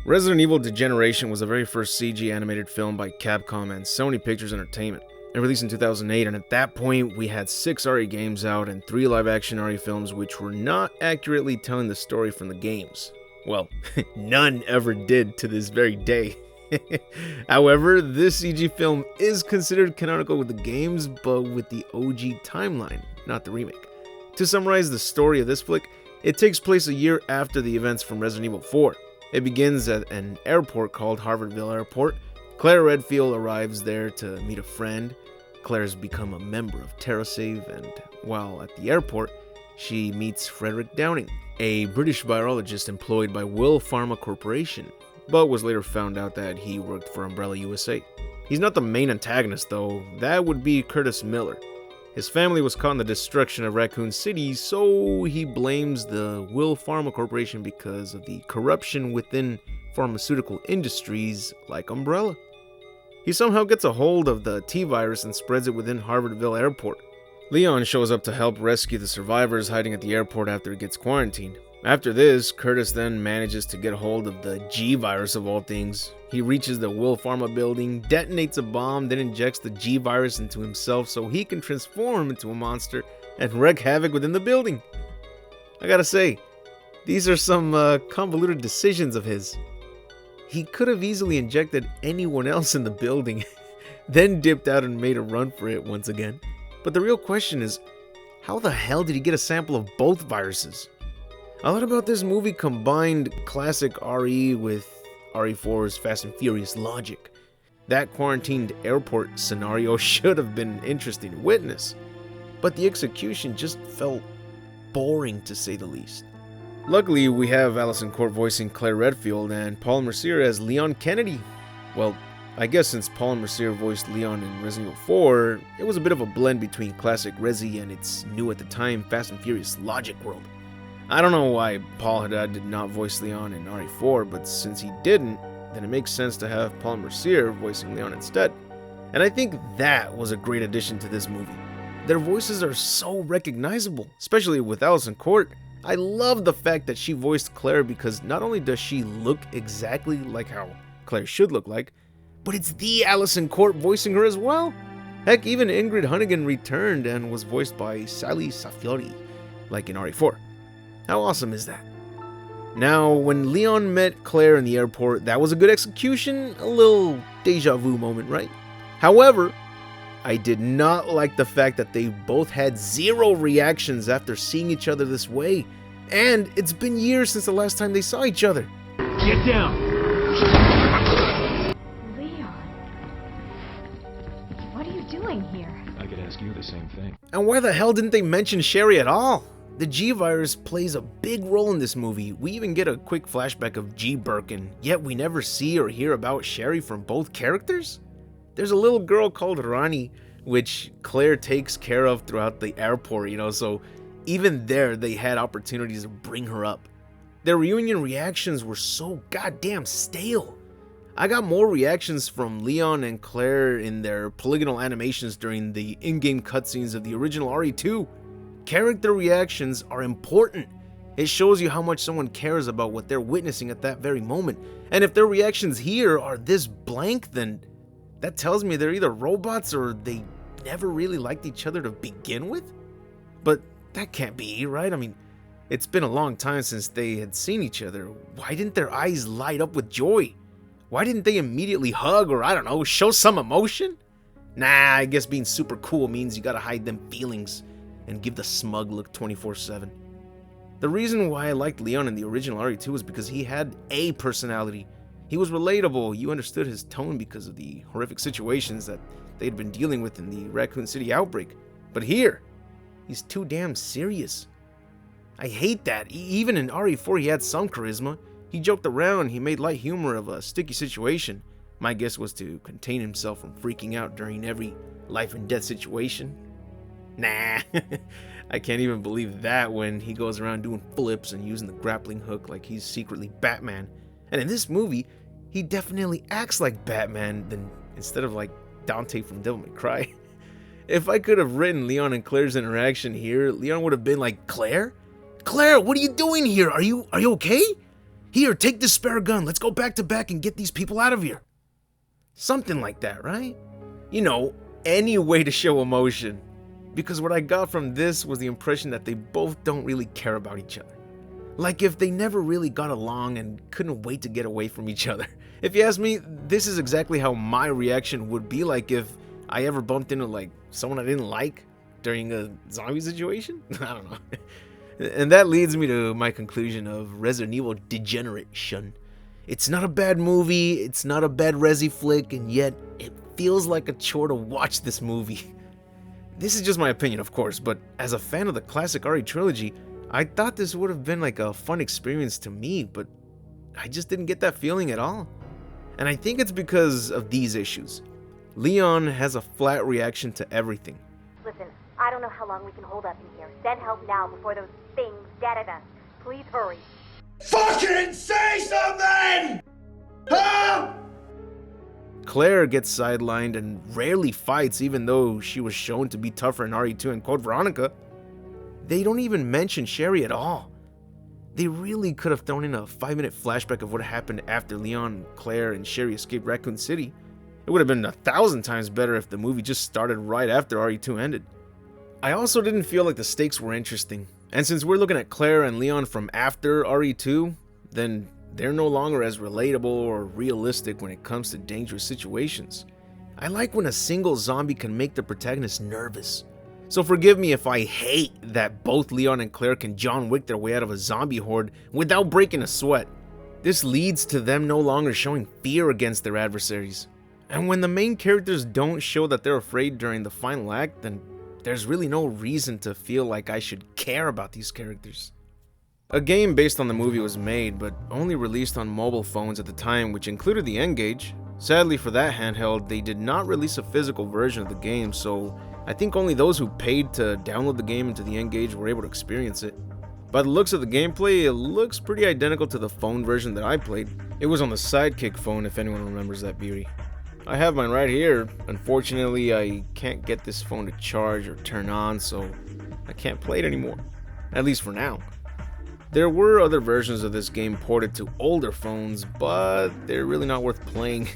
Resident Evil Degeneration was the very first CG animated film by Capcom and Sony Pictures Entertainment. It released in 2008, and at that point, we had 6 RE games out and 3 live-action RE films which were not accurately telling the story from the games. Well, none ever did to this very day. However, this CG film is considered canonical with the games, but with the OG timeline, not the remake. To summarize the story of this flick, it takes place a year after the events from Resident Evil 4. It begins at an airport called Harvardville Airport. Claire Redfield arrives there to meet a friend. Claire's become a member of TerraSave, and while at the airport, she meets Frederick Downing, a British virologist employed by Will Pharma Corporation, but was later found out that he worked for Umbrella USA. He's not the main antagonist though, that would be Curtis Miller. His family was caught in the destruction of Raccoon City, so he blames the Will Pharma Corporation because of the corruption within pharmaceutical industries like Umbrella. He somehow gets a hold of the T-virus and spreads it within Harvardville Airport. Leon shows up to help rescue the survivors hiding at the airport after it gets quarantined. After this, Curtis then manages to get a hold of the G-virus of all things. He reaches the Will Pharma building, detonates a bomb, then injects the G-virus into himself so he can transform into a monster and wreak havoc within the building. I gotta say, these are some convoluted decisions of his. He could have easily injected anyone else in the building, then dipped out and made a run for it once again. But the real question is, how the hell did he get a sample of both viruses? A lot about this movie combined classic RE with RE4's Fast and Furious logic. That quarantined airport scenario should have been interesting to witness, but the execution just felt boring to say the least. Luckily, we have Alison Court voicing Claire Redfield and Paul Mercier as Leon Kennedy. Well, I guess since Paul Mercier voiced Leon in Resident Evil 4, it was a bit of a blend between classic Resi and its new at the time Fast and Furious logic world. I don't know why Paul Haddad did not voice Leon in RE4, but since he didn't, then it makes sense to have Paul Mercier voicing Leon instead. And I think that was a great addition to this movie. Their voices are so recognizable, especially with Alison Court. I love the fact that she voiced Claire because not only does she look exactly like how Claire should look like, but it's the Alison Court voicing her as well. Heck, even Ingrid Hunnigan returned and was voiced by Sally Safiori, like in RE4. How awesome is that? Now, when Leon met Claire in the airport, that was a good execution, a little deja vu moment, right? However, I did not like the fact that they both had 0 reactions after seeing each other this way. And it's been years since the last time they saw each other. Get down! Leon, what are you doing here? I could ask you the same thing. And why the hell didn't they mention Sherry at all? The G-Virus plays a big role in this movie. We even get a quick flashback of G. Birkin, yet we never see or hear about Sherry from both characters? There's a little girl called Rani, which Claire takes care of throughout the airport, so even there they had opportunities to bring her up. Their reunion reactions were so goddamn stale. I got more reactions from Leon and Claire in their polygonal animations during the in-game cutscenes of the original RE2. Character reactions are important. It shows you how much someone cares about what they're witnessing at that very moment. And if their reactions here are this blank, then that tells me they're either robots or they never really liked each other to begin with? But that can't be, right? I mean, it's been a long time since they had seen each other. Why didn't their eyes light up with joy? Why didn't they immediately hug or, I don't know, show some emotion? Nah, I guess being super cool means you gotta hide them feelings and give the smug look 24/7. The reason why I liked Leon in the original RE2 was because he had a personality. He was relatable, you understood his tone because of the horrific situations that they had been dealing with in the Raccoon City outbreak. But here, he's too damn serious. I hate that. Even in RE4 he had some charisma. He joked around, he made light humor of a sticky situation. My guess was to contain himself from freaking out during every life and death situation. Nah, I can't even believe that when he goes around doing flips and using the grappling hook like he's secretly Batman. And in this movie, he definitely acts like Batman than instead of like Dante from Devil May Cry. If I could have written Leon and Claire's interaction here, Leon would have been like, Claire? Claire, what are you doing here? Are you okay? Here, take this spare gun. Let's go back to back and get these people out of here. Something like that, right? You know, any way to show emotion. Because what I got from this was the impression that they both don't really care about each other. Like if they never really got along and couldn't wait to get away from each other. If you ask me, this is exactly how my reaction would be like if I ever bumped into like someone I didn't like during a zombie situation. I don't know. And that leads me to my conclusion of Resident Evil Degeneration. It's not a bad movie, it's not a bad Resi flick, and yet it feels like a chore to watch this movie. This is just my opinion, of course, but as a fan of the classic RE trilogy, I thought this would have been like a fun experience to me, but I just didn't get that feeling at all. And I think it's because of these issues. Leon has a flat reaction to everything. Listen, I don't know how long we can hold up in here. Send help now before those things get at us. Please hurry. Fucking say something! Huh? Claire gets sidelined and rarely fights, even though she was shown to be tougher in RE2 and Code Veronica. They don't even mention Sherry at all. They really could have thrown in a 5-minute flashback of what happened after Leon, Claire, and Sherry escaped Raccoon City. It would have been 1,000 times better if the movie just started right after RE2 ended. I also didn't feel like the stakes were interesting, and since we're looking at Claire and Leon from after RE2, then they're no longer as relatable or realistic when it comes to dangerous situations. I like when a single zombie can make the protagonist nervous. So forgive me if I hate that both Leon and Claire can John Wick their way out of a zombie horde without breaking a sweat. This leads to them no longer showing fear against their adversaries. And when the main characters don't show that they're afraid during the final act, then there's really no reason to feel like I should care about these characters. A game based on the movie was made, but only released on mobile phones at the time, which included the N-Gage. Sadly for that handheld, they did not release a physical version of the game, so I think only those who paid to download the game into the N-Gage were able to experience it. By the looks of the gameplay, it looks pretty identical to the phone version that I played. It was on the Sidekick phone, if anyone remembers that beauty. I have mine right here. Unfortunately, I can't get this phone to charge or turn on, so I can't play it anymore. At least for now. There were other versions of this game ported to older phones, but they're really not worth playing.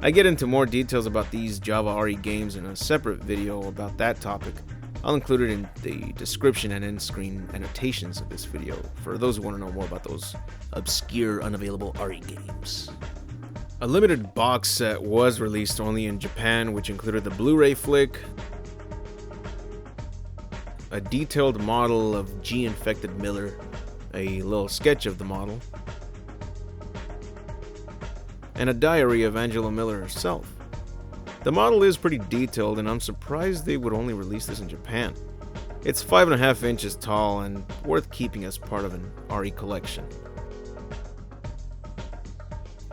I get into more details about these Java RE games in a separate video about that topic. I'll include it in the description and end screen annotations of this video for those who want to know more about those obscure, unavailable RE games. A limited box set was released only in Japan, which included the Blu-ray flick, a detailed model of G-infected Miller, a little sketch of the model, and a diary of Angela Miller herself. The model is pretty detailed, and I'm surprised they would only release this in Japan. It's 5.5 inches tall and worth keeping as part of an RE collection.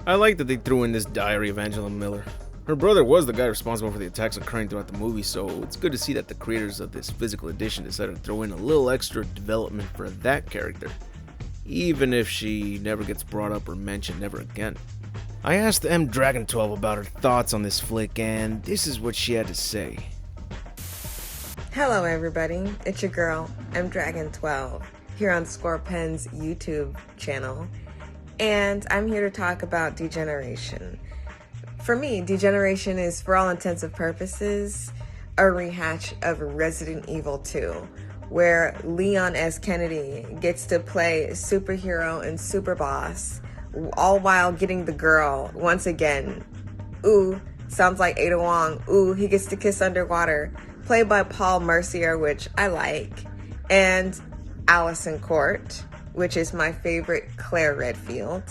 I like that they threw in this diary of Angela Miller. Her brother was the guy responsible for the attacks occurring throughout the movie, so it's good to see that the creators of this physical edition decided to throw in a little extra development for that character, even if she never gets brought up or mentioned ever again. I asked M Dragon 12 about her thoughts on this flick, and this is what she had to say. Hello everybody, it's your girl, M Dragon 12, here on ScorePN's YouTube channel, and I'm here to talk about Degeneration. For me, Degeneration is, for all intents and purposes, a rehash of Resident Evil 2, where Leon S. Kennedy gets to play superhero and superboss, all while getting the girl once again. Ooh, sounds like Ada Wong. Ooh, he gets to kiss underwater. Played by Paul Mercier, which I like. And Allison Court, which is my favorite Claire Redfield.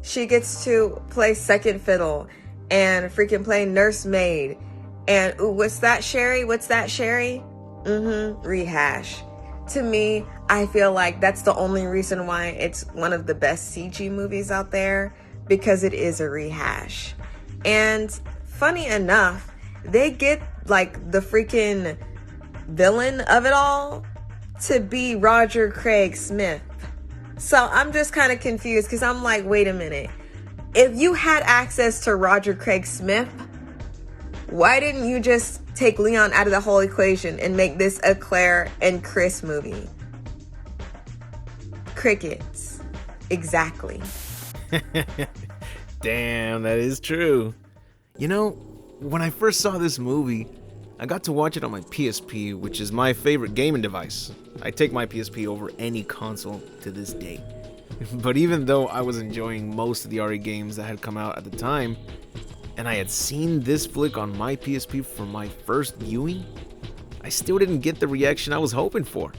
She gets to play second fiddle and freaking play nursemaid. And ooh, what's that, Sherry? What's that, Sherry? Rehash. To me, I feel like that's the only reason why it's one of the best CG movies out there, because it is a rehash. And funny enough, they get like the freaking villain of it all to be Roger Craig Smith. So I'm just kind of confused because I'm like, wait a minute. If you had access to Roger Craig Smith, why didn't you just take Leon out of the whole equation and make this a Claire and Chris movie? Crickets. Exactly. Damn, that is true. You know, when I first saw this movie, I got to watch it on my PSP, which is my favorite gaming device. I take my PSP over any console to this day. But even though I was enjoying most of the RE games that had come out at the time, and I had seen this flick on my PSP for my first viewing, I still didn't get the reaction I was hoping for.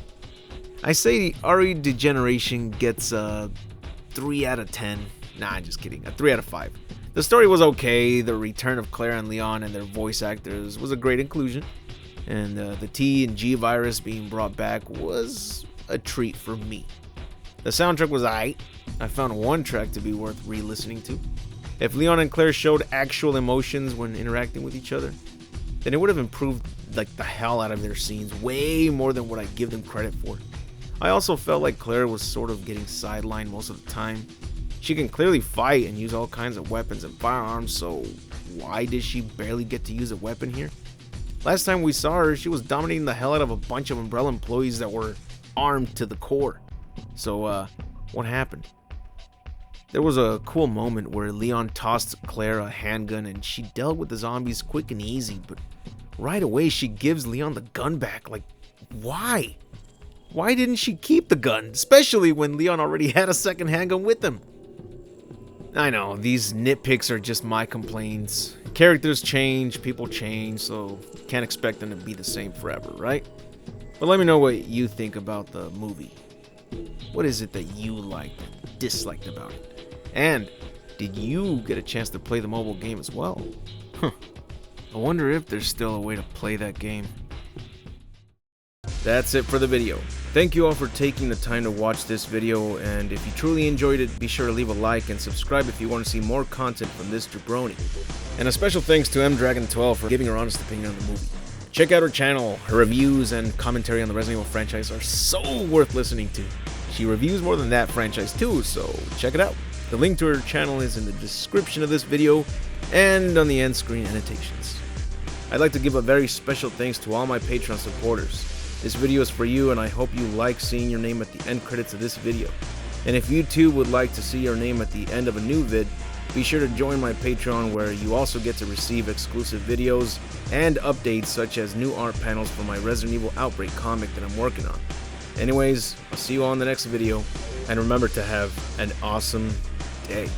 I say RE Degeneration gets a 3 out of 10. Nah, just kidding. A 3 out of 5. The story was okay. The return of Claire and Leon and their voice actors was a great inclusion. And the T and G virus being brought back was a treat for me. The soundtrack was aight. I found one track to be worth re-listening to. If Leon and Claire showed actual emotions when interacting with each other, then it would have improved like the hell out of their scenes, way more than what I give them credit for. I also felt like Claire was sort of getting sidelined most of the time. She can clearly fight and use all kinds of weapons and firearms, so why did she barely get to use a weapon here? Last time we saw her, she was dominating the hell out of a bunch of Umbrella employees that were armed to the core. So, what happened? There was a cool moment where Leon tossed Claire a handgun and she dealt with the zombies quick and easy, but right away she gives Leon the gun back. Like, why? Why didn't she keep the gun, especially when Leon already had a second handgun with him? I know, these nitpicks are just my complaints. Characters change, people change, so can't expect them to be the same forever, right? But let me know what you think about the movie. What is it that you liked and disliked about it? And did you get a chance to play the mobile game as well? I wonder if there's still a way to play that game. That's it for the video. Thank you all for taking the time to watch this video, and if you truly enjoyed it, be sure to leave a like and subscribe if you want to see more content from this jabroni. And a special thanks to mdragon12 for giving her honest opinion on the movie. Check out her channel. Her reviews and commentary on the Resident Evil franchise are so worth listening to. She reviews more than that franchise too, so check it out. The link to her channel is in the description of this video and on the end screen annotations. I'd like to give a very special thanks to all my Patreon supporters. This video is for you, and I hope you like seeing your name at the end credits of this video. And if you too would like to see your name at the end of a new vid, be sure to join my Patreon, where you also get to receive exclusive videos and updates such as new art panels for my Resident Evil Outbreak comic that I'm working on. Anyways, I'll see you all in the next video, and remember to have an awesome day.